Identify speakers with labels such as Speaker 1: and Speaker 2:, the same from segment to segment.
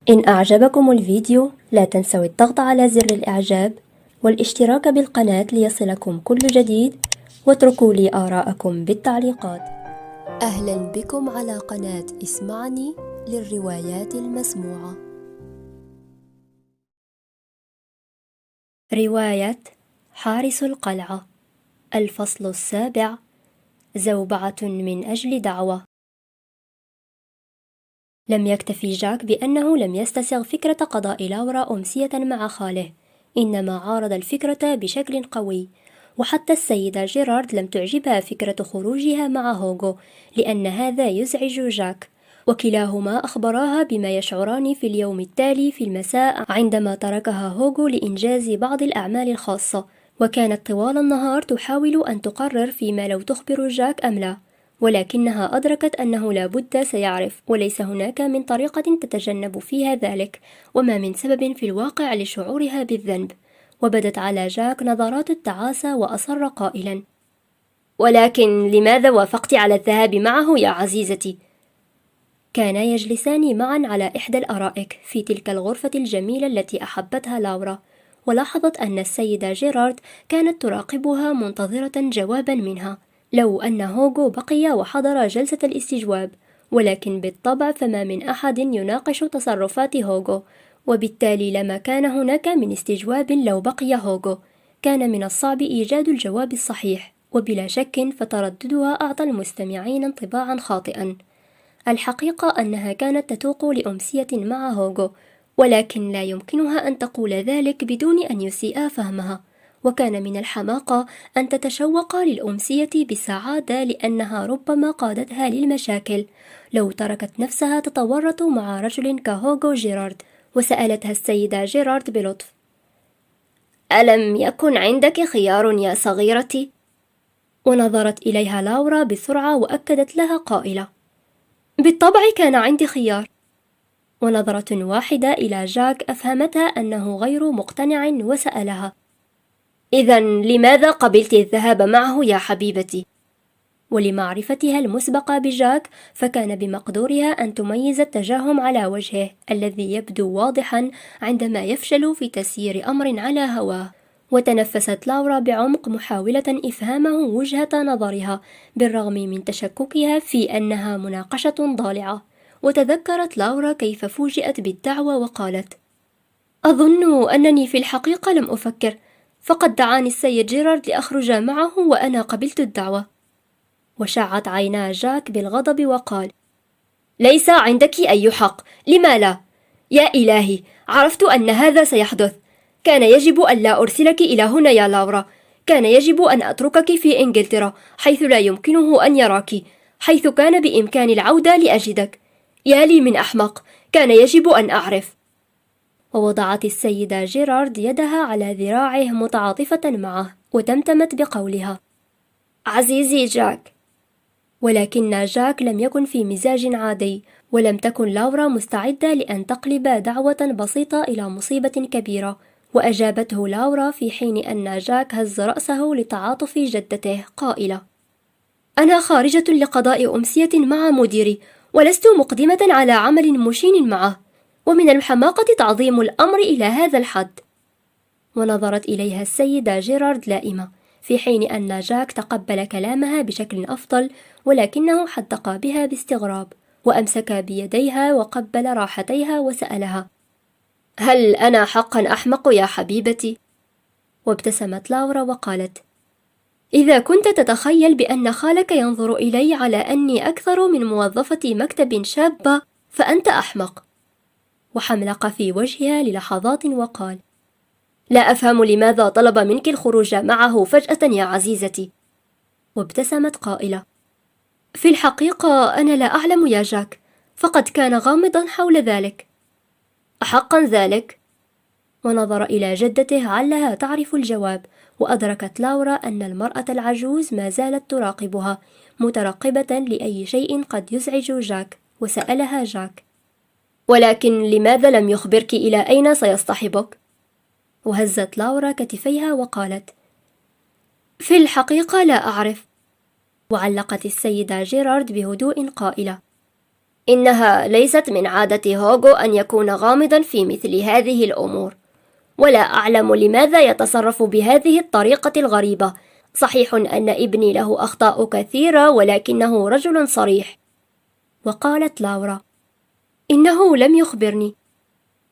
Speaker 1: إن أعجبكم الفيديو لا تنسوا الضغط على زر الإعجاب والاشتراك بالقناة ليصلكم كل جديد، واتركوا لي آراءكم بالتعليقات. أهلا بكم على قناة اسمعني للروايات المسموعة. رواية حارس القلعة، الفصل 7، زوبعة من أجل دعوة. لم يكتفي جاك بأنه لم يستسغ فكرة قضاء لورا أمسية مع خاله، إنما عارض الفكرة بشكل قوي، وحتى السيدة جيرارد لم تعجبها فكرة خروجها مع هوغو، لأن هذا يزعج جاك، وكلاهما أخبراها بما يشعران في اليوم التالي في المساء عندما تركها هوغو لإنجاز بعض الأعمال الخاصة، وكانت طوال النهار تحاول أن تقرر فيما لو تخبر جاك أم لا، ولكنها أدركت أنه لا بد سيعرف، وليس هناك من طريقة تتجنب فيها ذلك، وما من سبب في الواقع لشعورها بالذنب. وبدت على جاك نظرات التعاسة، وأصر قائلا: ولكن لماذا وافقت على الذهاب معه يا عزيزتي؟ كانا يجلسان معا على إحدى الأرائك في تلك الغرفة الجميلة التي أحبتها لورا، ولاحظت أن السيدة جيرارد كانت تراقبها منتظرة جوابا منها، لو أن هوغو بقي وحضر جلسة الاستجواب، ولكن بالطبع فما من أحد يناقش تصرفات هوغو، وبالتالي لما كان هناك من استجواب لو بقي هوغو. كان من الصعب إيجاد الجواب الصحيح، وبلا شك فترددها أعطى المستمعين انطباعا خاطئا. الحقيقة أنها كانت تتوق لأمسية مع هوغو، ولكن لا يمكنها أن تقول ذلك بدون أن يسيء فهمها، وكان من الحماقة أن تتشوق للأمسية بسعادة، لأنها ربما قادتها للمشاكل لو تركت نفسها تتورط مع رجل كهوغو جيرارد. وسألتها السيدة جيرارد بلطف: ألم يكن عندك خيار يا صغيرتي؟ ونظرت إليها لورا بسرعة وأكدت لها قائلة: بالطبع كان عندي خيار. ونظرة واحدة إلى جاك أفهمتها أنه غير مقتنع، وسألها: إذن لماذا قبلت الذهاب معه يا حبيبتي؟ ولمعرفتها المسبقة بجاك فكان بمقدورها أن تميز التجاهم على وجهه الذي يبدو واضحا عندما يفشل في تسيير أمر على هواه. وتنفست لورا بعمق محاولة إفهامه وجهة نظرها، بالرغم من تشككها في أنها مناقشة ضالعة. وتذكرت لورا كيف فوجئت بالدعوة وقالت: أظن أنني في الحقيقة لم أفكر، فقد دعاني السيد جيرارد لأخرج معه وأنا قبلت الدعوة. وشعت عينا جاك بالغضب وقال: ليس عندك أي حق، لما لا؟ يا إلهي، عرفت أن هذا سيحدث. كان يجب أن لا أرسلك إلى هنا يا لورا، كان يجب أن أتركك في إنجلترا حيث لا يمكنه أن يراك، حيث كان بإمكاني العودة لأجدك. يا لي من أحمق، كان يجب أن أعرف. ووضعت السيدة جيرارد يدها على ذراعه متعاطفة معه، وتمتمت بقولها: عزيزي جاك. ولكن جاك لم يكن في مزاج عادي، ولم تكن لورا مستعدة لأن تقلب دعوة بسيطة إلى مصيبة كبيرة. وأجابته لورا في حين أن جاك هز رأسه لتعاطف جدته قائلة: أنا خارجة لقضاء أمسية مع مديري، ولست مقدمة على عمل مشين معه، ومن الحماقة تعظيم الأمر إلى هذا الحد. ونظرت إليها السيدة جيرارد لائمة، في حين أن جاك تقبل كلامها بشكل أفضل، ولكنه حدق بها باستغراب، وأمسك بيديها وقبل راحتيها وسألها: هل أنا حقا أحمق يا حبيبتي؟ وابتسمت لورا وقالت: إذا كنت تتخيل بأن خالك ينظر إلي على أني أكثر من موظفة مكتب شابة فأنت أحمق. وحملق في وجهها للحظات وقال: لا أفهم لماذا طلب منك الخروج معه فجأة يا عزيزتي. وابتسمت قائلة: في الحقيقة أنا لا أعلم يا جاك، فقد كان غامضا حول ذلك. أحقا ذلك؟ ونظر إلى جدته علها تعرف الجواب، وأدركت لورا أن المرأة العجوز ما زالت تراقبها، مترقبة لأي شيء قد يزعج جاك. وسألها جاك: ولكن لماذا لم يخبرك إلى أين سيصطحبك؟ وهزت لورا كتفيها وقالت: في الحقيقة لا أعرف. وعلقت السيدة جيرارد بهدوء قائلة:
Speaker 2: إنها ليست من عادة هوغو أن يكون غامضا في مثل هذه الأمور، ولا أعلم لماذا يتصرف بهذه الطريقة الغريبة. صحيح أن ابني له أخطاء كثيرة، ولكنه رجل صريح.
Speaker 1: وقالت لورا: إنه لم يخبرني.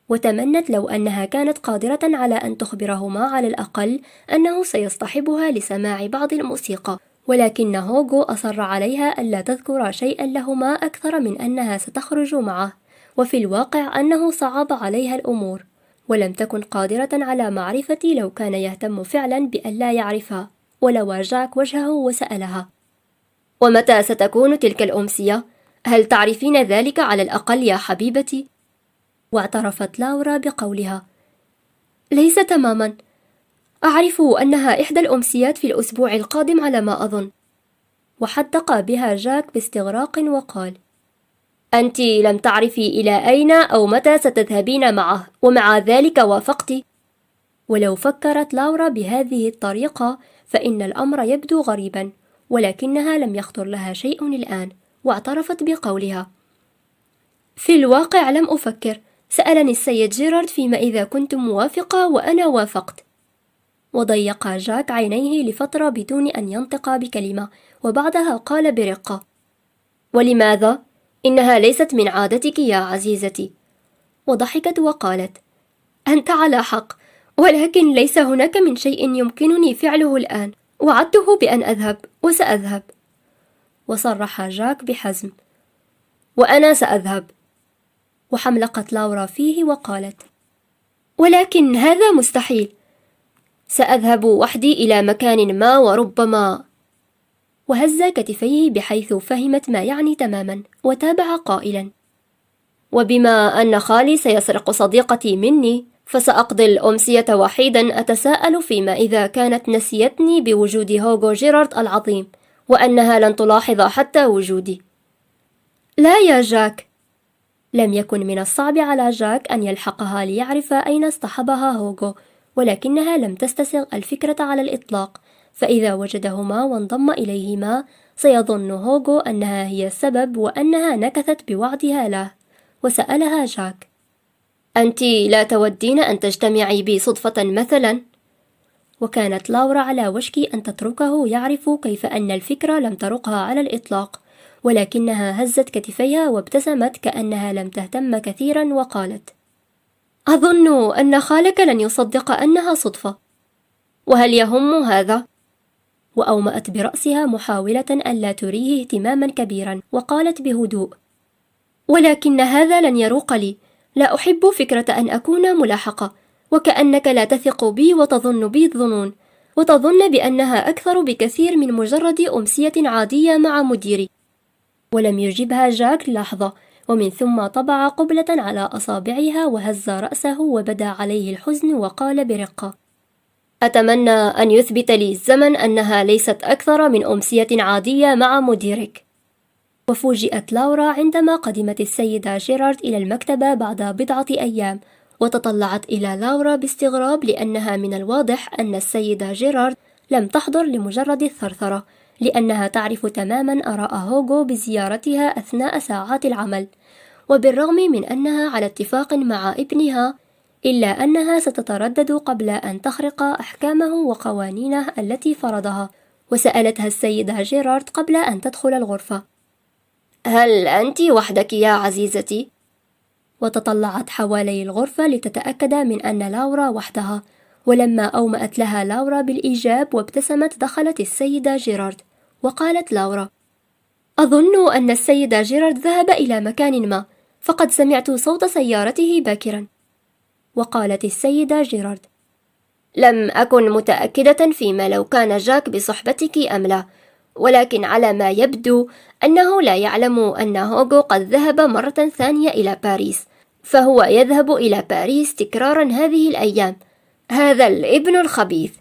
Speaker 1: وتمنت لو أنها كانت قادرة على أن تخبرهما على الأقل أنه سيصطحبها لسماع بعض الموسيقى، ولكن هوغو أصر عليها ألا تذكر شيئا لهما أكثر من أنها ستخرج معه، وفي الواقع أنه صعب عليها الأمور، ولم تكن قادرة على معرفة لو كان يهتم فعلا بأن لا يعرفها. ولوى جاك وجهه وسألها:
Speaker 2: ومتى ستكون تلك الأمسية؟ هل تعرفين ذلك على الأقل يا حبيبتي؟
Speaker 1: واعترفت لورا بقولها: ليس تماما، أعرف أنها إحدى الأمسيات في الأسبوع القادم على ما أظن. وحدق بها جاك باستغراق وقال:
Speaker 2: أنت لم تعرفي إلى أين أو متى ستذهبين معه، ومع ذلك وافقت؟
Speaker 1: ولو فكرت لورا بهذه الطريقة فإن الأمر يبدو غريبا، ولكنها لم يخطر لها شيء الآن، واعترفت بقولها: في الواقع لم أفكر، سألني السيد جيرارد فيما إذا كنت موافقة وأنا وافقت. وضيق جاك عينيه لفترة بدون أن ينطق بكلمة، وبعدها قال برقة:
Speaker 2: ولماذا؟ إنها ليست من عادتك يا عزيزتي.
Speaker 1: وضحكت وقالت: أنت على حق، ولكن ليس هناك من شيء يمكنني فعله الآن. وعدته بأن أذهب وسأذهب. وصرح جاك بحزم:
Speaker 2: وأنا سأذهب.
Speaker 1: وحملقت لورا فيه وقالت: ولكن هذا مستحيل.
Speaker 2: سأذهب وحدي إلى مكان ما، وربما.
Speaker 1: وهز كتفيه بحيث فهمت ما يعني تماما، وتابع قائلا:
Speaker 2: وبما أن خالي سيسرق صديقتي مني، فسأقضي الأمسية وحيدا أتساءل فيما إذا كانت نسيتني بوجود هوغو جيرارد العظيم، وأنها لن تلاحظ حتى وجودي.
Speaker 1: لا يا جاك. لم يكن من الصعب على جاك أن يلحقها ليعرف أين اصطحبها هوغو، ولكنها لم تستسغ الفكرة على الإطلاق، فإذا وجدهما وانضم إليهما سيظن هوغو أنها هي السبب وأنها نكثت بوعدها له. وسألها جاك:
Speaker 2: أنت لا تودين أن تجتمعي بي صدفة مثلا؟
Speaker 1: وكانت لورا على وشك أن تتركه يعرف كيف أن الفكرة لم ترقها على الإطلاق، ولكنها هزت كتفيها وابتسمت كأنها لم تهتم كثيرا وقالت: أظن أن خالك لن يصدق أنها صدفة.
Speaker 2: وهل يهم هذا؟
Speaker 1: وأومأت برأسها محاولة ألا تريه اهتماما كبيرا، وقالت بهدوء: ولكن هذا لن يروق لي. لا أحب فكرة أن أكون ملاحقة، وكأنك لا تثق بي وتظن بي الظنون، وتظن بأنها أكثر بكثير من مجرد أمسية عادية مع مديري. ولم يجبها جاك لحظة، ومن ثم طبع قبلة على أصابعها وهز رأسه وبدا عليه الحزن وقال برقة:
Speaker 2: أتمنى أن يثبت لي الزمن أنها ليست أكثر من أمسية عادية مع مديرك.
Speaker 1: وفوجئت لورا عندما قدمت السيدة جيرارد إلى المكتبة بعد بضعة أيام، وتطلعت إلى لورا باستغراب، لأنها من الواضح أن السيدة جيرارد لم تحضر لمجرد الثرثرة، لأنها تعرف تماما آراء هوغو بزيارتها أثناء ساعات العمل. وبالرغم من أنها على اتفاق مع ابنها، إلا أنها ستتردد قبل أن تخرق أحكامه وقوانينه التي فرضها. وسألتها السيدة جيرارد قبل أن تدخل الغرفة:
Speaker 2: هل أنت وحدك يا عزيزتي؟
Speaker 1: وتطلعت حوالي الغرفة لتتأكد من أن لورا وحدها، ولما أومأت لها لورا بالإيجاب وابتسمت دخلت السيدة جيرارد، وقالت لورا: أظن أن السيدة جيرارد ذهب إلى مكان ما، فقد سمعت صوت سيارته باكرا. وقالت السيدة جيرارد:
Speaker 2: لم أكن متأكدة فيما لو كان جاك بصحبتك أم لا، ولكن على ما يبدو أنه لا يعلم أن هوغو قد ذهب مرة ثانية إلى باريس، فهو يذهب إلى باريس تكرارا هذه الأيام. هذا الابن الخبيث.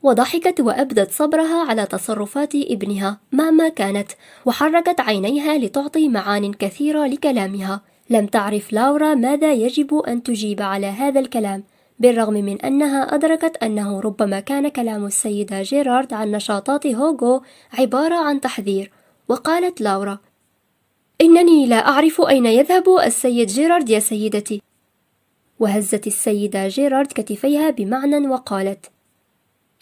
Speaker 1: وضحكت وأبدت صبرها على تصرفات ابنها مهما كانت، وحركت عينيها لتعطي معان كثيرة لكلامها. لم تعرف لورا ماذا يجب أن تجيب على هذا الكلام، بالرغم من أنها أدركت أنه ربما كان كلام السيدة جيرارد عن نشاطات هوغو عبارة عن تحذير. وقالت لورا: إنني لا أعرف أين يذهب السيد جيرارد يا سيدتي. وهزت السيدة جيرارد كتفيها بمعنى وقالت: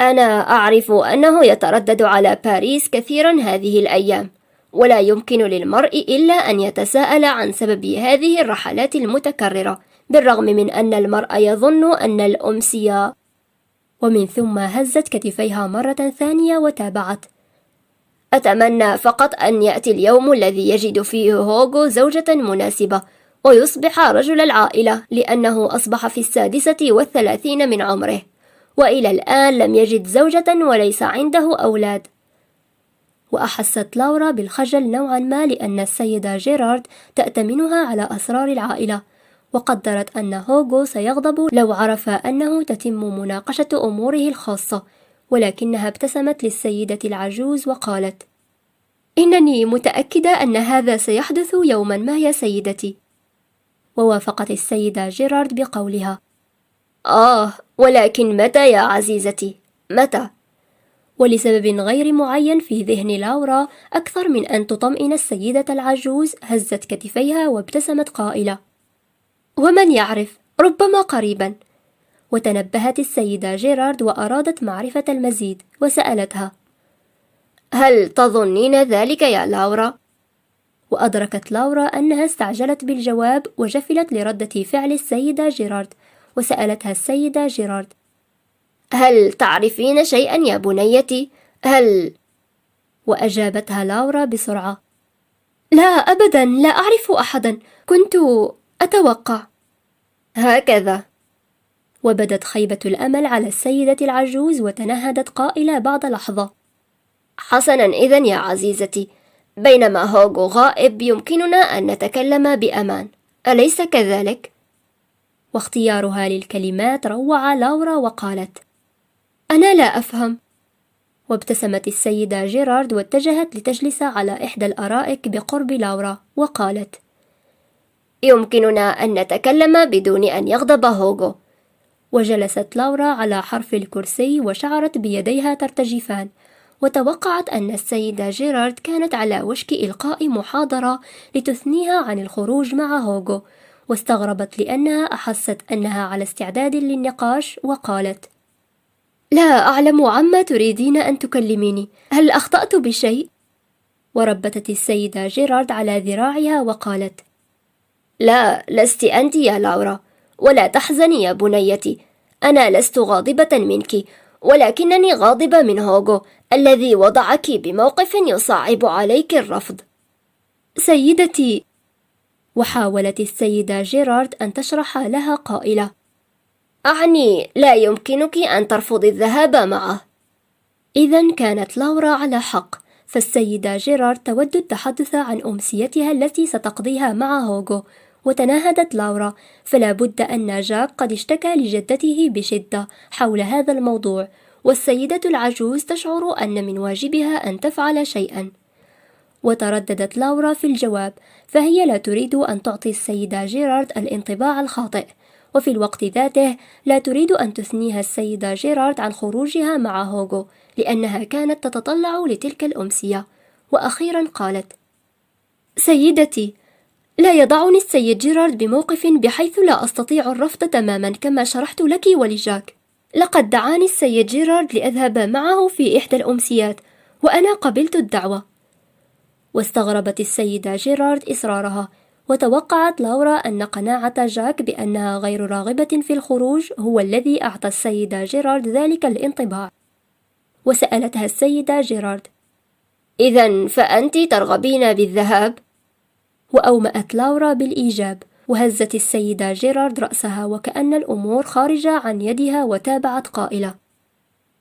Speaker 2: أنا أعرف أنه يتردد على باريس كثيرا هذه الأيام، ولا يمكن للمرء إلا أن يتساءل عن سبب هذه الرحلات المتكررة، بالرغم من أن المرء يظن أن الأمسية.
Speaker 1: ومن ثم هزت كتفيها مرة ثانية وتابعت:
Speaker 2: أتمنى فقط أن يأتي اليوم الذي يجد فيه هوغو زوجة مناسبة ويصبح رجل العائلة، لأنه أصبح في 36 من عمره، وإلى الآن لم يجد زوجة وليس عنده أولاد.
Speaker 1: وأحست لورا بالخجل نوعا ما لأن السيدة جيرارد تأتمنها على أسرار العائلة، وقدرت أن هوغو سيغضب لو عرف أنه تتم مناقشة أموره الخاصة، ولكنها ابتسمت للسيدة العجوز وقالت: إنني متأكدة أن هذا سيحدث يوما ما يا سيدتي. ووافقت السيدة جيرارد بقولها:
Speaker 2: ولكن متى يا عزيزتي؟ متى؟
Speaker 1: ولسبب غير معين في ذهن لورا أكثر من أن تطمئن السيدة العجوز، هزت كتفيها وابتسمت قائلة: ومن يعرف، ربما قريبا. وتنبهت السيدة جيرارد وأرادت معرفة المزيد، وسألتها:
Speaker 2: هل تظنين ذلك يا لورا؟
Speaker 1: وأدركت لورا أنها استعجلت بالجواب وجفلت لردة فعل السيدة جيرارد، وسألتها السيدة جيرارد:
Speaker 2: هل تعرفين شيئا يا بنيتي؟
Speaker 1: وأجابتها لورا بسرعة: لا أبدا، لا أعرف أحدا، كنت أتوقع.
Speaker 2: هكذا.
Speaker 1: وبدت خيبة الأمل على السيدة العجوز وتنهدت قائلة بعد لحظة:
Speaker 2: حسنا إذن يا عزيزتي، بينما هوغو غائب يمكننا أن نتكلم بأمان، أليس كذلك؟
Speaker 1: واختيارها للكلمات روع لورا وقالت: أنا لا أفهم. وابتسمت السيدة جيرارد واتجهت لتجلس على إحدى الأرائك بقرب لورا وقالت:
Speaker 2: يمكننا أن نتكلم بدون أن يغضب هوغو.
Speaker 1: وجلست لورا على حرف الكرسي وشعرت بيديها ترتجفان، وتوقعت أن السيدة جيرارد كانت على وشك إلقاء محاضرة لتثنيها عن الخروج مع هوغو، واستغربت لأنها أحست أنها على استعداد للنقاش وقالت: لا أعلم عما تريدين أن تكلميني، هل أخطأت بشيء؟ وربتت السيدة جيرارد على ذراعها وقالت:
Speaker 2: لا، لست أنت يا لورا، ولا تحزني يا بنيتي، أنا لست غاضبة منك، ولكنني غاضبة من هوغو الذي وضعك بموقف يصعب عليك الرفض.
Speaker 1: سيدتي. وحاولت السيدة جيرارد أن تشرح لها قائلة:
Speaker 2: أعني لا يمكنك أن ترفضي الذهاب معه.
Speaker 1: إذن كانت لورا على حق، فالسيدة جيرارد تود التحدث عن أمسيتها التي ستقضيها مع هوغو. وتناهدت لورا: فلا بد أن جاك قد اشتكى لجدته بشدة حول هذا الموضوع، والسيدة العجوز تشعر أن من واجبها أن تفعل شيئا. وترددت لورا في الجواب، فهي لا تريد أن تعطي السيدة جيرارد الانطباع الخاطئ، وفي الوقت ذاته لا تريد أن تثنيها السيدة جيرارد عن خروجها مع هوغو، لأنها كانت تتطلع لتلك الأمسية. وأخيرا قالت: سيدتي، لا يضعني السيد جيرارد بموقف بحيث لا أستطيع الرفض تماما كما شرحت لك ولجاك. لقد دعاني السيد جيرارد لأذهب معه في إحدى الأمسيات، وأنا قبلت الدعوة. واستغربت السيدة جيرارد إصرارها، وتوقعت لورا أن قناعة جاك بأنها غير راغبة في الخروج هو الذي أعطى السيدة جيرارد ذلك الانطباع. وسألتها السيدة جيرارد:
Speaker 2: إذن فأنت ترغبين بالذهاب؟
Speaker 1: وأومأت لورا بالإيجاب، وهزت السيدة جيرارد رأسها وكأن الأمور خارجة عن يدها، وتابعت قائلة: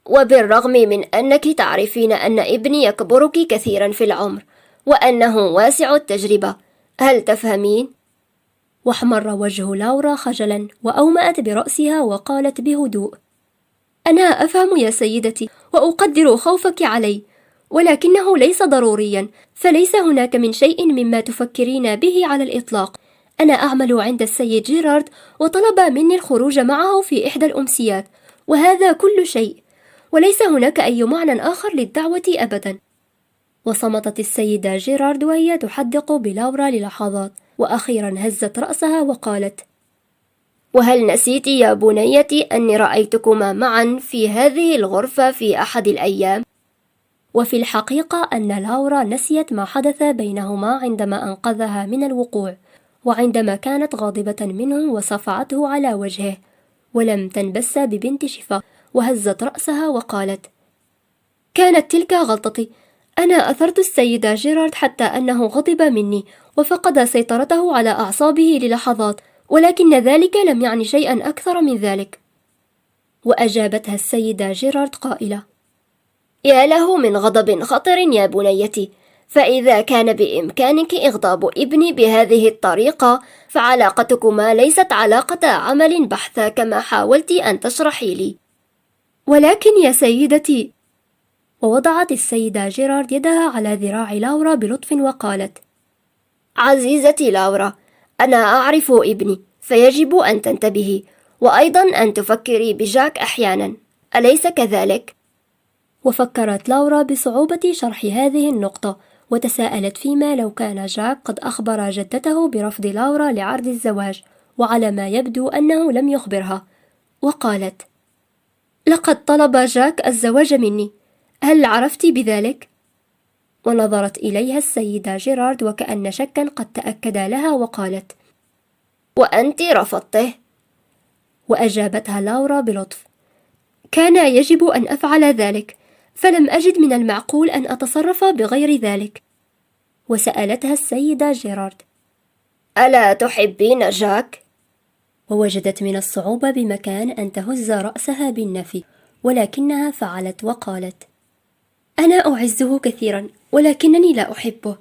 Speaker 2: وبالرغم من أنك تعرفين أن ابني يكبرك كثيرا في العمر وأنه واسع التجربة، هل تفهمين؟
Speaker 1: واحمر وجه لورا خجلا، وأومأت برأسها وقالت بهدوء: أنا أفهم يا سيدتي، وأقدر خوفك علي، ولكنه ليس ضروريا، فليس هناك من شيء مما تفكرين به على الإطلاق. أنا أعمل عند السيد جيرارد، وطلب مني الخروج معه في إحدى الأمسيات، وهذا كل شيء، وليس هناك أي معنى آخر للدعوة أبدا. وصمتت السيدة جيرارد وهي تحدق بلاورا للحظات، وأخيرا هزت رأسها وقالت:
Speaker 2: وهل نسيت يا بنيتي أني رأيتكما معا في هذه الغرفة في أحد الأيام؟
Speaker 1: وفي الحقيقة أن لاورا نسيت ما حدث بينهما عندما أنقذها من الوقوع، وعندما كانت غاضبة منه وصفعته على وجهه، ولم تنبس ببنت شفا، وهزت رأسها وقالت: كانت تلك غلطتي، أنا أثرت السيدة جيرارد حتى أنه غضب مني وفقد سيطرته على أعصابه للحظات، ولكن ذلك لم يعني شيئا أكثر من ذلك. وأجابتها السيدة جيرارد قائلة:
Speaker 2: يا له من غضب خطر يا بنيتي، فإذا كان بإمكانك إغضاب ابني بهذه الطريقة فعلاقتكما ليست علاقة عمل بحتة كما حاولت أن تشرحي لي.
Speaker 1: ولكن يا سيدتي. ووضعت السيدة جيرارد يدها على ذراع لاورا بلطف وقالت:
Speaker 2: عزيزتي لاورا، أنا أعرف ابني، فيجب أن تنتبهي، وأيضا أن تفكري بجاك أحيانا، أليس كذلك؟
Speaker 1: وفكرت لاورا بصعوبة شرح هذه النقطة، وتساءلت فيما لو كان جاك قد أخبر جدته برفض لاورا لعرض الزواج، وعلى ما يبدو أنه لم يخبرها، وقالت: لقد طلب جاك الزواج مني، هل عرفت بذلك؟ ونظرت إليها السيدة جيرارد وكأن شكا قد تأكد لها وقالت:
Speaker 2: وأنت رفضته؟
Speaker 1: وأجابتها لاورا بلطف: كان يجب أن أفعل ذلك، فلم أجد من المعقول أن أتصرف بغير ذلك. وسألتها السيدة جيرارد:
Speaker 2: ألا تحبين جاك؟
Speaker 1: ووجدت من الصعوبة بمكان أن تهز رأسها بالنفي، ولكنها فعلت وقالت: أنا أعزه كثيرا، ولكنني لا أحبه،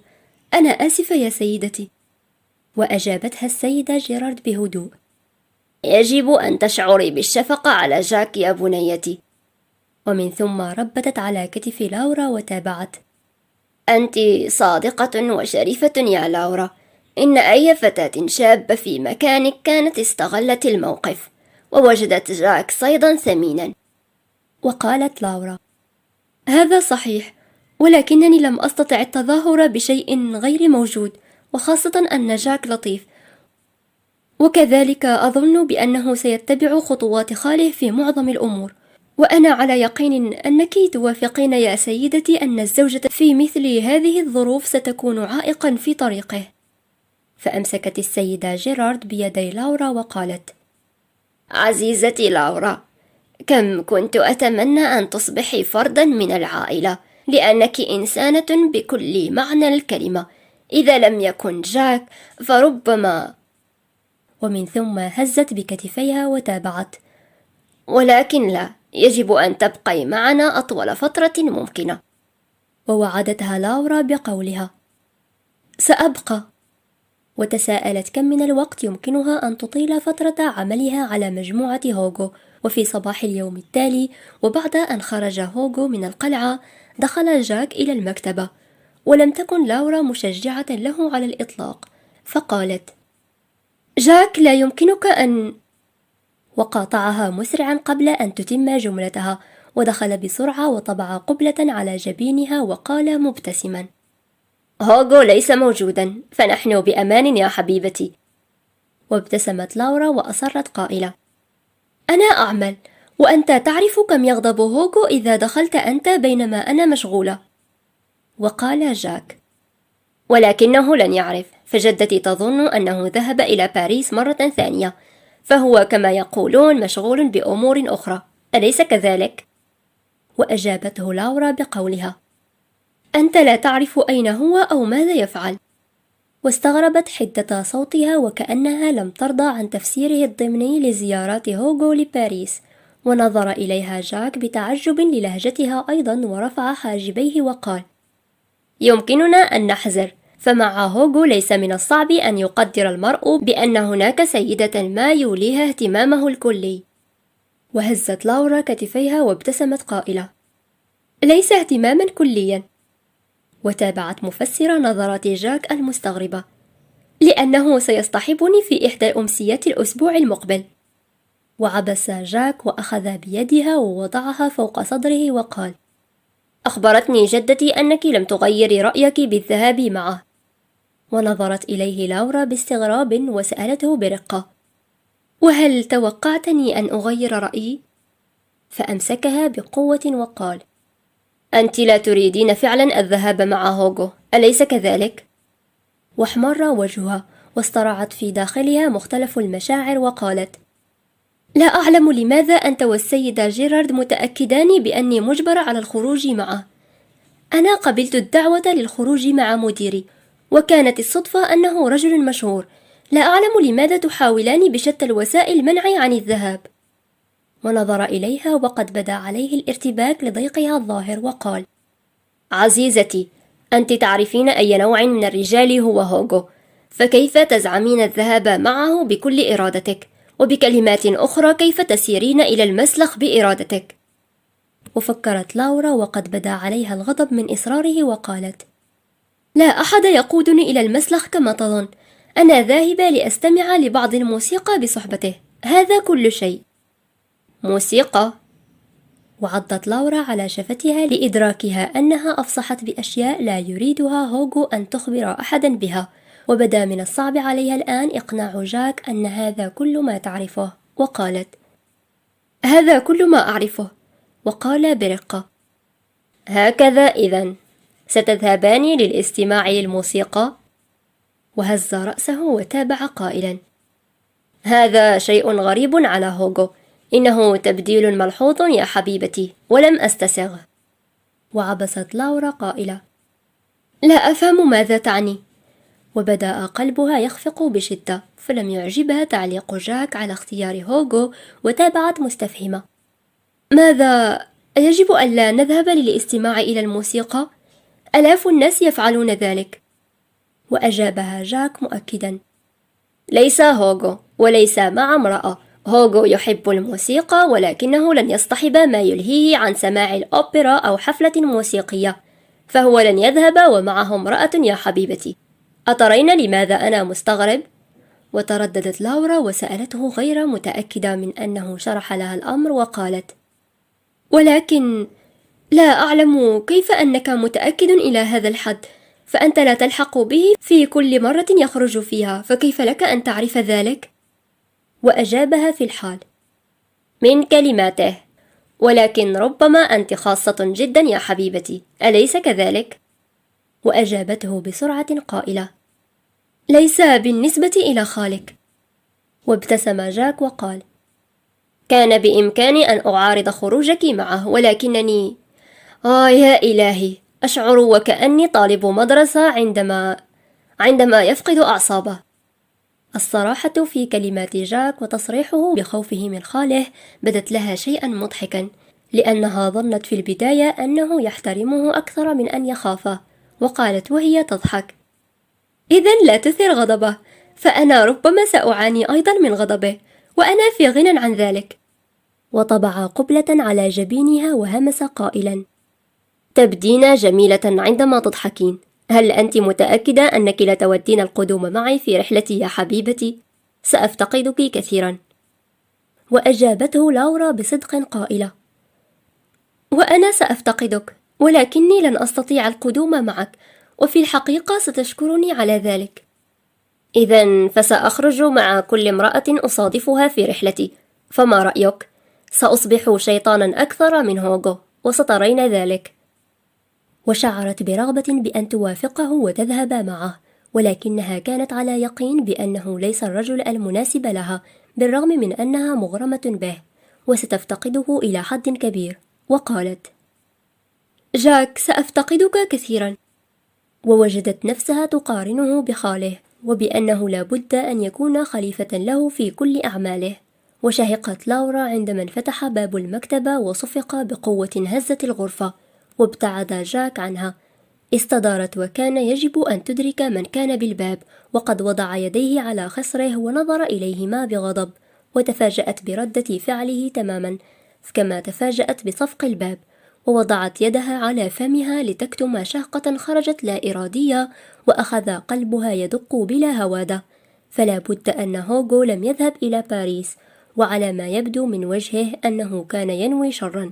Speaker 1: أنا آسفة يا سيدتي. وأجابتها السيدة جيرارد بهدوء:
Speaker 2: يجب أن تشعري بالشفقة على جاك يا بنيتي.
Speaker 1: ومن ثم ربتت على كتف لاورا وتابعت:
Speaker 2: أنت صادقة وشريفة يا لاورا، إن أي فتاة شابة في مكانك كانت استغلت الموقف ووجدت جاك صيدا ثمينا.
Speaker 1: وقالت لاورا: هذا صحيح، ولكنني لم أستطع التظاهر بشيء غير موجود، وخاصة أن جاك لطيف، وكذلك أظن بأنه سيتبع خطوات خاله في معظم الأمور، وأنا على يقين أنك توافقين يا سيدتي أن الزوجة في مثل هذه الظروف ستكون عائقا في طريقه. فأمسكت السيدة جيرارد بيدي لاورا وقالت:
Speaker 2: عزيزتي لاورا، كم كنت أتمنى أن تصبحي فردا من العائلة، لأنك إنسانة بكل معنى الكلمة. إذا لم يكن جاك فربما.
Speaker 1: ومن ثم هزت بكتفيها وتابعت:
Speaker 2: ولكن لا، يجب أن تبقي معنا أطول فترة ممكنة.
Speaker 1: ووعدتها لاورا بقولها: سأبقى. وتساءلت كم من الوقت يمكنها أن تطيل فترة عملها على مجموعة هوغو. وفي صباح اليوم التالي، وبعد أن خرج هوغو من القلعة، دخل جاك إلى المكتبة، ولم تكن لاورا مشجعة له على الإطلاق، فقالت: جاك، لا يمكنك أن... وقاطعها مسرعا قبل أن تتم جملتها، ودخل بسرعة وطبع قبلة على جبينها وقال مبتسما:
Speaker 2: هوغو ليس موجودا، فنحن بأمان يا حبيبتي.
Speaker 1: وابتسمت لاورا وأصرت قائلة: أنا أعمل، وأنت تعرف كم يغضب هوغو إذا دخلت أنت بينما أنا مشغولة. وقال جاك:
Speaker 2: ولكنه لن يعرف، فجدتي تظن أنه ذهب إلى باريس مرة ثانية، فهو كما يقولون مشغول بأمور أخرى، أليس كذلك؟
Speaker 1: وأجابته لاورا بقولها: أنت لا تعرف أين هو أو ماذا يفعل. واستغربت حدة صوتها وكأنها لم ترضى عن تفسيره الضمني لزيارات هوغو لباريس، ونظر إليها جاك بتعجب للهجتها أيضا، ورفع حاجبيه وقال:
Speaker 2: يمكننا أن نحذر، فمع هوغو ليس من الصعب أن يقدر المرء بأن هناك سيدة ما يوليها اهتمامه الكلي.
Speaker 1: وهزت لاورا كتفيها وابتسمت قائلة: ليس اهتماما كليا. وتابعت مفسرة نظرات جاك المستغربة: لأنه سيصطحبني في إحدى أمسيات الأسبوع المقبل. وعبس جاك وأخذ بيدها ووضعها فوق صدره وقال:
Speaker 2: أخبرتني جدتي أنك لم تغيري رأيك بالذهاب معه.
Speaker 1: ونظرت إليه لورا باستغراب وسألته برقة: وهل توقعتني أن أغير رأيي؟ فأمسكها بقوة وقال:
Speaker 2: أنت لا تريدين فعلا الذهاب مع هوغو، أليس كذلك؟
Speaker 1: واحمر وجهها واصطرعت في داخلها مختلف المشاعر وقالت: لا أعلم لماذا أنت والسيدة جيرارد متأكدان بأني مجبرة على الخروج معه. أنا قبلت الدعوة للخروج مع مديري، وكانت الصدفة أنه رجل مشهور. لا أعلم لماذا تحاولان بشتى الوسائل منعي عن الذهاب. ونظر إليها وقد بدا عليه الارتباك لضيقها الظاهر وقال:
Speaker 2: عزيزتي، أنت تعرفين أي نوع من الرجال هو هوغو، فكيف تزعمين الذهاب معه بكل إرادتك؟ وبكلمات أخرى، كيف تسيرين إلى المسلخ بإرادتك؟
Speaker 1: وفكرت لورا وقد بدا عليها الغضب من إصراره وقالت: لا أحد يقودني إلى المسلخ كما تظن. أنا ذاهبة لأستمع لبعض الموسيقى بصحبته، هذا كل شيء.
Speaker 2: موسيقى؟
Speaker 1: وعضت لورا على شفتها لإدراكها أنها أفصحت بأشياء لا يريدها هوغو أن تخبر أحدا بها، وبدا من الصعب عليها الآن إقناع جاك أن هذا كل ما تعرفه. وقالت: هذا كل ما أعرفه. وقال برقة:
Speaker 2: هكذا إذن ستذهبان للاستماع للموسيقى؟
Speaker 1: وهز رأسه وتابع قائلا:
Speaker 2: هذا شيء غريب على هوغو، إنه تبديل ملحوظ يا حبيبتي، ولم أستسغ.
Speaker 1: وعبست لورا قائلة: لا أفهم ماذا تعني. وبدأ قلبها يخفق بشدة، فلم يعجبها تعليق جاك على اختيار هوغو، وتابعت مستفهمة: ماذا؟ يجب أن لا نذهب للاستماع إلى الموسيقى؟ آلاف الناس يفعلون ذلك. وأجابها جاك مؤكدا:
Speaker 2: ليس هوغو وليس مع امرأة. هوغو يحب الموسيقى، ولكنه لن يصطحب ما يلهيه عن سماع الأوبرا أو حفلة موسيقية، فهو لن يذهب ومعه امرأة يا حبيبتي. أترين لماذا أنا مستغرب؟
Speaker 1: وترددت لورا وسألته غير متأكدة من أنه شرح لها الأمر وقالت: ولكن لا أعلم كيف أنك متأكد إلى هذا الحد، فأنت لا تلحق به في كل مرة يخرج فيها، فكيف لك أن تعرف ذلك؟ وأجابها في الحال:
Speaker 2: من كلماته، ولكن ربما أنت خاصة جدا يا حبيبتي، أليس كذلك؟
Speaker 1: وأجابته بسرعة قائلة: ليس بالنسبة إلى خالك. وابتسم جاك وقال:
Speaker 2: كان بإمكاني أن أعارض خروجك معه، ولكنني يا إلهي، أشعر وكأني طالب مدرسة عندما يفقد أعصابه.
Speaker 1: الصراحة في كلمات جاك وتصريحه بخوفه من خاله بدت لها شيئا مضحكا، لأنها ظنت في البداية أنه يحترمه أكثر من أن يخافه، وقالت وهي تضحك: إذن لا تثير غضبه، فأنا ربما سأعاني أيضا من غضبه، وأنا في غنى عن ذلك. وطبع قبلة على جبينها وهمس قائلا:
Speaker 2: تبدين جميلة عندما تضحكين. هل أنت متأكدة أنك لا تودين القدوم معي في رحلتي يا حبيبتي؟ سأفتقدك كثيرا.
Speaker 1: وأجابته لورا بصدق قائلة: وأنا سأفتقدك، ولكني لن أستطيع القدوم معك، وفي الحقيقة ستشكرني على ذلك.
Speaker 2: إذن فسأخرج مع كل امرأة أصادفها في رحلتي، فما رأيك؟ سأصبح شيطانا أكثر من هوغو، وسترين ذلك.
Speaker 1: وشعرت برغبة بأن توافقه وتذهب معه، ولكنها كانت على يقين بأنه ليس الرجل المناسب لها، بالرغم من أنها مغرمة به وستفتقده إلى حد كبير. وقالت: جاك، سأفتقدك كثيرا. ووجدت نفسها تقارنه بخاله، وبأنه لا بد أن يكون خليفة له في كل أعماله. وشهقت لورا عندما انفتح باب المكتبة وصفق بقوة هزت الغرفة، وابتعد جاك عنها. استدارت وكان يجب أن تدرك من كان بالباب، وقد وضع يديه على خصره ونظر إليهما بغضب، وتفاجأت بردة فعله تماما كما تفاجأت بصفق الباب، ووضعت يدها على فمها لتكتم شهقة خرجت لا إرادية، وأخذ قلبها يدق بلا هوادة. فلا بد أن هوغو لم يذهب إلى باريس، وعلى ما يبدو من وجهه أنه كان ينوي شرا،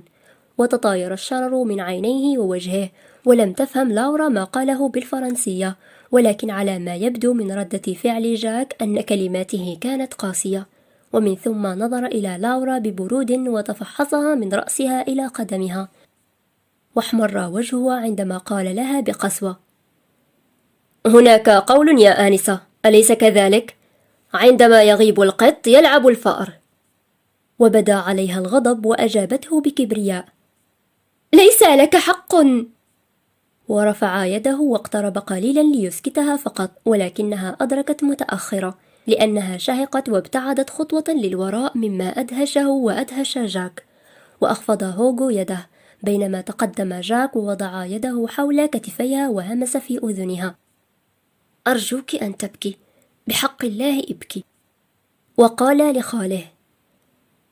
Speaker 1: وتطاير الشرر من عينيه ووجهه، ولم تفهم لورا ما قاله بالفرنسية، ولكن على ما يبدو من ردة فعل جاك أن كلماته كانت قاسية. ومن ثم نظر إلى لورا ببرود وتفحصها من رأسها إلى قدمها، واحمر وجهها عندما قال لها بقسوة: هناك قول يا آنسة، أليس كذلك؟ عندما يغيب القط يلعب الفأر. وبدا عليها الغضب وأجابته بكبرياء: ليس لك حق. ورفع يده واقترب قليلا ليسكتها فقط، ولكنها أدركت متأخرة، لأنها شهقت وابتعدت خطوة للوراء، مما أدهشه وأدهش جاك. وأخفض هوغو يده بينما تقدم جاك ووضع يده حول كتفيها وهمس في أذنها: أرجوك أن تبكي، بحق الله ابكي. وقال لخاله: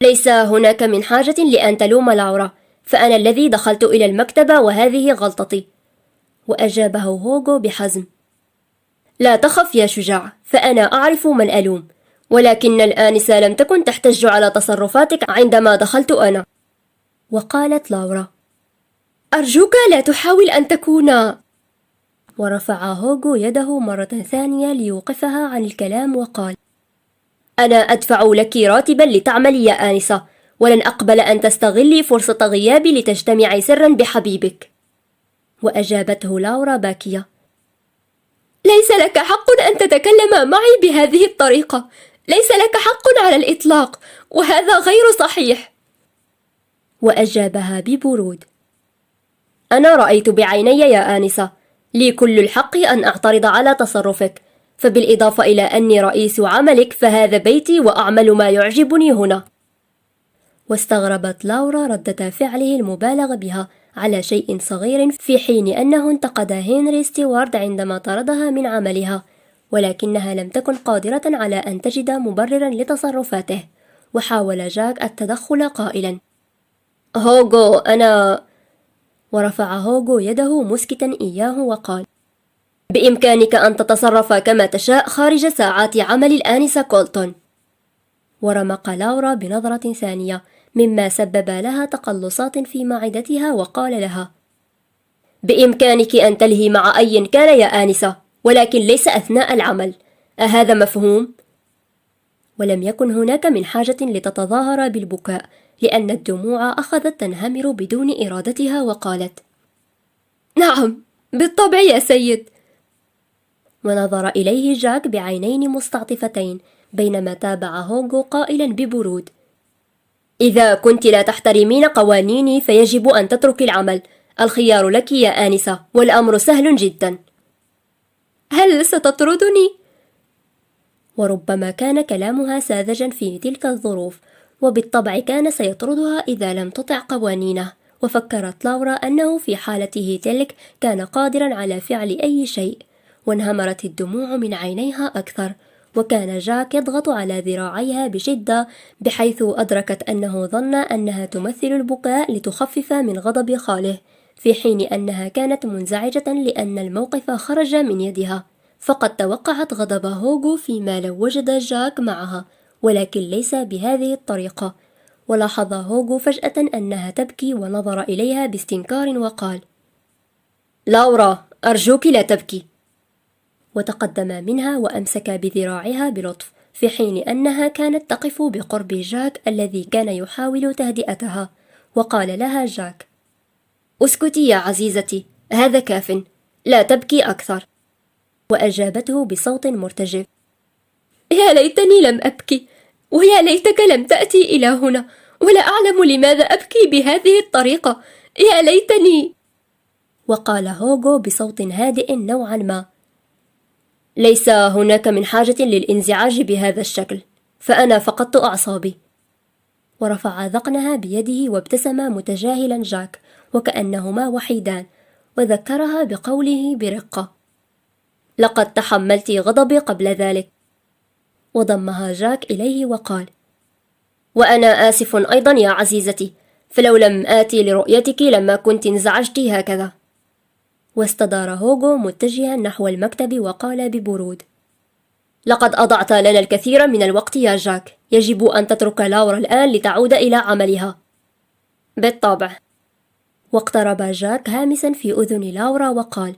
Speaker 1: ليس هناك من حاجة لأن تلوم لورا، فأنا الذي دخلت إلى المكتبة وهذه غلطتي. وأجابه هوغو بحزم: لا تخف يا شجاع، فأنا أعرف من ألوم، ولكن الآنسة لم تكن تحتج على تصرفاتك عندما دخلت أنا. وقالت لورا: أرجوك لا تحاول أن تكون. ورفع هوغو يده مرة ثانية ليوقفها عن الكلام وقال: أنا أدفع لك راتبا لتعملي يا آنسة، ولن أقبل أن تستغلي فرصة غيابي لتجتمعي سرا بحبيبك. وأجابته لورا باكية: ليس لك حق أن تتكلم معي بهذه الطريقة، ليس لك حق على الإطلاق، وهذا غير صحيح. وأجابها ببرود: أنا رأيت بعيني يا آنسة، لي كل الحق أن أعترض على تصرفك، فبالإضافة إلى أني رئيس عملك فهذا بيتي وأعمل ما يعجبني هنا. واستغربت لورا ردة فعله المبالغ بها على شيء صغير، في حين أنه انتقد هنري ستيوارد عندما طردها من عملها، ولكنها لم تكن قادرة على أن تجد مبررا لتصرفاته. وحاول جاك التدخل قائلا: هوغو أنا. ورفع هوغو يده مسكتا إياه وقال: بإمكانك أن تتصرف كما تشاء خارج ساعات عمل الآنسة كولتون. ورمق لورا بنظرة ثانية، مما سبب لها تقلصات في معدتها، وقال لها: بإمكانك أن تلهي مع أي كان يا آنسة، ولكن ليس أثناء العمل، أهذا مفهوم؟ ولم يكن هناك من حاجة لتتظاهر بالبكاء، لأن الدموع أخذت تنهمر بدون إرادتها، وقالت: نعم بالطبع يا سيد. ونظر إليه جاك بعينين مستعطفتين، بينما تابع هوغو قائلا ببرود: إذا كنت لا تحترمين قوانيني فيجب أن تتركي العمل، الخيار لك يا آنسة، والأمر سهل جدا. هل ستطردني؟ وربما كان كلامها ساذجا في تلك الظروف، وبالطبع كان سيطردها إذا لم تطع قوانينه. وفكرت لورا أنه في حالته تلك كان قادرا على فعل أي شيء، وانهمرت الدموع من عينيها أكثر. وكان جاك يضغط على ذراعيها بشدة، بحيث أدركت أنه ظن أنها تمثل البكاء لتخفف من غضب خاله، في حين أنها كانت منزعجة لأن الموقف خرج من يدها. فقد توقعت غضب هوغو فيما لو وجد جاك معها، ولكن ليس بهذه الطريقة. ولاحظ هوغو فجأة أنها تبكي، ونظر إليها باستنكار وقال: لورا أرجوك لا تبكي. وتقدم منها وأمسك بذراعها بلطف، في حين أنها كانت تقف بقرب جاك الذي كان يحاول تهدئتها. وقال لها جاك: اسكتي يا عزيزتي، هذا كاف، لا تبكي أكثر. وأجابته بصوت مرتجف: يا ليتني لم أبكي، ويا ليتك لم تأتي إلى هنا، ولا أعلم لماذا أبكي بهذه الطريقة، يا ليتني. وقال هوغو بصوت هادئ نوعا ما: ليس هناك من حاجة للانزعاج بهذا الشكل، فأنا فقدت أعصابي. ورفع ذقنها بيده وابتسم متجاهلا جاك، وكأنهما وحيدان، وذكرها بقوله برقة: لقد تحملت غضبي قبل ذلك. وضمها جاك إليه وقال: وأنا آسف أيضا يا عزيزتي، فلو لم آتي لرؤيتك لما كنت انزعجت هكذا. واستدار هوغو متجها نحو المكتب وقال ببرود: لقد أضعت لنا الكثير من الوقت يا جاك، يجب أن تترك لورا الآن لتعود إلى عملها. بالطبع. واقترب جاك هامسا في أذن لورا وقال: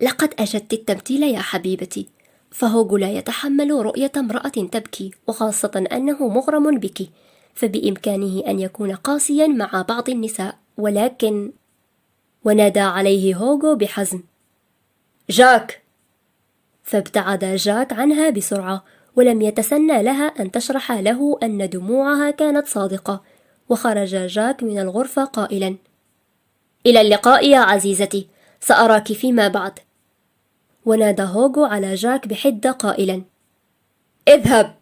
Speaker 2: لقد أجدت التمثيل يا حبيبتي، فهوغو لا يتحمل رؤية امرأة تبكي، وخاصة أنه مغرم بك، فبإمكانه أن يكون قاسيا مع بعض النساء، ولكن...
Speaker 1: ونادى عليه هوغو بحزم:
Speaker 2: جاك!
Speaker 1: فابتعد جاك عنها بسرعة، ولم يتسنى لها أن تشرح له أن دموعها كانت صادقة. وخرج جاك من الغرفة قائلا:
Speaker 2: إلى اللقاء يا عزيزتي، سأراك فيما بعد.
Speaker 1: ونادى هوغو على جاك بحدة قائلا:
Speaker 2: اذهب!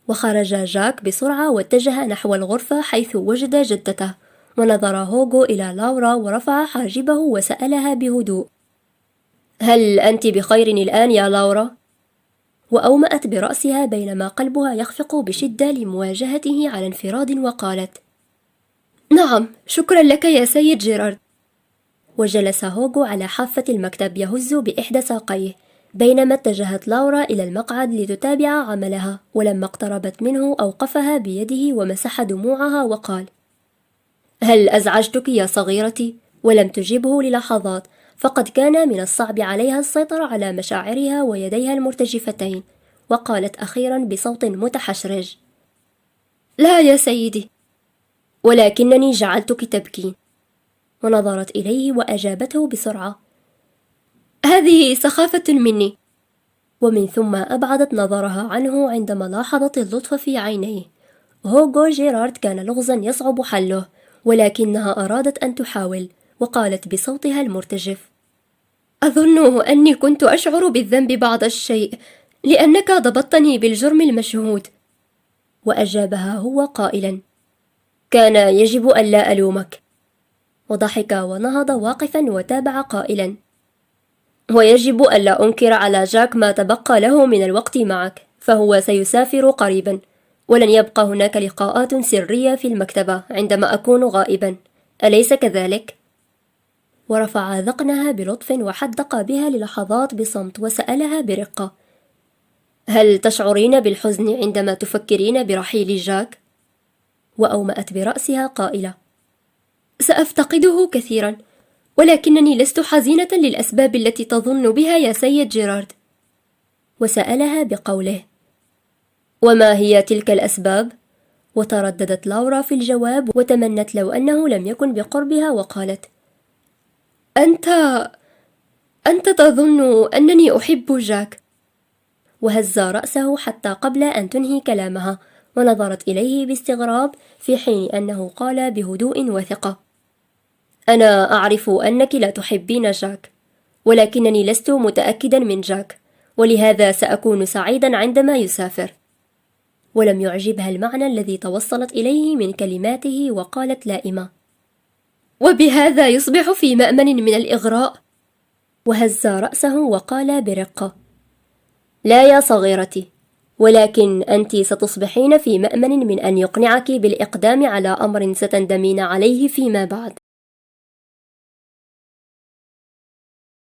Speaker 1: وخرج جاك بسرعة واتجه نحو الغرفة حيث وجد جدته. ونظر هوغو إلى لورا ورفع حاجبه وسألها بهدوء:
Speaker 2: هل أنت بخير الآن يا لورا؟
Speaker 1: وأومأت برأسها بينما قلبها يخفق بشدة لمواجهته على انفراد، وقالت:
Speaker 2: نعم، شكرا لك يا سيد جيرارد.
Speaker 1: وجلس هوغو على حافة المكتب يهز بإحدى ساقيه، بينما اتجهت لورا إلى المقعد لتتابع عملها. ولما اقتربت منه أوقفها بيده ومسح دموعها وقال:
Speaker 2: هل أزعجتك يا صغيرتي؟
Speaker 1: ولم تجبه للحظات، فقد كان من الصعب عليها السيطرة على مشاعرها ويديها المرتجفتين. وقالت أخيرا بصوت متحشرج:
Speaker 2: لا يا سيدي، ولكنني جعلتك تبكين.
Speaker 1: ونظرت إليه وأجابته بسرعة:
Speaker 2: هذه سخافة مني.
Speaker 1: ومن ثم أبعدت نظرها عنه عندما لاحظت اللطف في عينيه. هوغو جيرارد كان لغزا يصعب حله، ولكنها أرادت أن تحاول، وقالت بصوتها المرتجف:
Speaker 2: أظن أني كنت أشعر بالذنب بعض الشيء، لأنك ضبطتني بالجرم المشهود.
Speaker 1: وأجابها هو قائلا:
Speaker 2: كان يجب ألا ألومك.
Speaker 1: وضحك ونهض واقفا وتابع قائلا:
Speaker 2: ويجب ألا أنكر على جاك ما تبقى له من الوقت معك، فهو سيسافر قريبا، ولن يبقى هناك لقاءات سرية في المكتبة عندما أكون غائبا، أليس كذلك؟
Speaker 1: ورفع ذقنها بلطف وحدق بها للحظات بصمت، وسألها برقة:
Speaker 2: هل تشعرين بالحزن عندما تفكرين برحيل جاك؟
Speaker 1: وأومأت برأسها قائلة:
Speaker 2: سأفتقده كثيرا، ولكنني لست حزينة للأسباب التي تظن بها يا سيد جيرارد.
Speaker 1: وسألها بقوله:
Speaker 2: وما هي تلك الأسباب؟
Speaker 1: وترددت لورا في الجواب، وتمنت لو أنه لم يكن بقربها، وقالت:
Speaker 2: أنت تظن أنني أحب جاك.
Speaker 1: وهز رأسه حتى قبل أن تنهي كلامها، ونظرت إليه باستغراب، في حين أنه قال بهدوء وثقة:
Speaker 2: أنا أعرف أنك لا تحبين جاك، ولكنني لست متأكدا من جاك، ولهذا سأكون سعيدا عندما يسافر.
Speaker 1: ولم يعجبها المعنى الذي توصلت إليه من كلماته، وقالت لائمة:
Speaker 2: وبهذا يصبح في مأمن من الإغراء؟
Speaker 1: وهز رأسه وقال برقة:
Speaker 2: لا يا صغيرتي، ولكن أنت ستصبحين في مأمن من أن يقنعك بالإقدام على أمر ستندمين عليه فيما بعد.